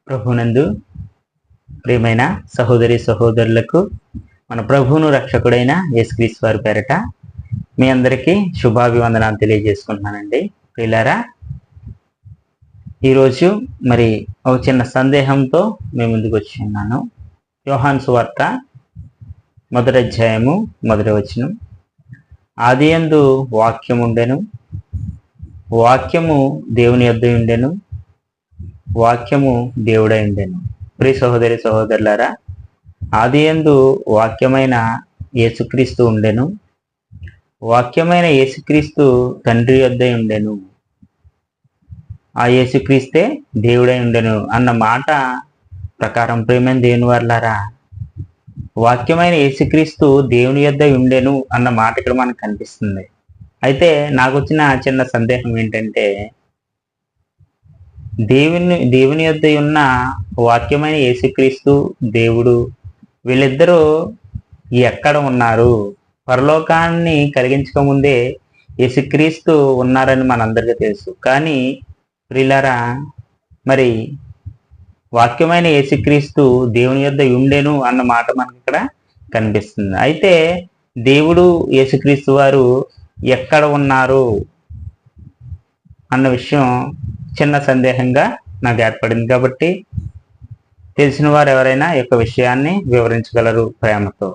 ప్రభునందు ప్రియమైన సహోదరి సహోదరులకు మన ప్రభువును రక్షకుడైన యేసుక్రీస్తు వారి పేరట మీ అందరికీ శుభాభివందనాలు తెలియజేసుకుంటున్నానండి. ప్రియులారా, ఈరోజు మరి ఒక చిన్న సందేహంతో మీ ముందుకు వచ్చి ఉన్నాను. యోహాను సువార్త 1వ అధ్యాయము 1వ వచనం, ఆదియందు వాక్యము ఉండెను, వాక్యము దేవుని యొద్ద ఉండెను, వాక్యము దేవుడై ఉండెను. ప్రియ సహోదరి సహోదరులారా, ఆదియందు వాక్యమైన యేసుక్రీస్తు ఉండెను, వాక్యమైన యేసుక్రీస్తు తండ్రి యొద్ద ఉండెను, ఆ యేసుక్రీస్తే దేవుడై ఉండెను అన్న మాట ప్రకారం ప్రియమైన దేవుని వారలారా, వాక్యమైన యేసుక్రీస్తు దేవుని యొద్ద ఉండెను అన్న మాట ఇక్కడ మనకు కనిపిస్తుంది. అయితే నాకు వచ్చిన చిన్న సందేహం ఏంటంటే, దేవుని యొద్ద ఉన్న వాక్యమైన యేసుక్రీస్తు దేవుడు వీళ్ళిద్దరూ ఎక్కడ ఉన్నారు? పరలోకాన్ని కలిగించకముందే యేసుక్రీస్తు ఉన్నారని మనందరికీ తెలుసు. కానీ ప్రియులారా, మరి వాక్యమైన యేసుక్రీస్తు దేవుని యొద్ద ఉండెను అన్న మాట మనకి ఇక్కడ కనిపిస్తుంది. అయితే దేవుడు యేసుక్రీస్తు వారు ఎక్కడ ఉన్నారు అన్న విషయం చిన్న సందేహంగా నాకు ఏర్పడింది. కాబట్టి తెలిసిన వారు ఎవరైనా ఈ యొక్క విషయాన్ని వివరించగలరు ప్రేమతో.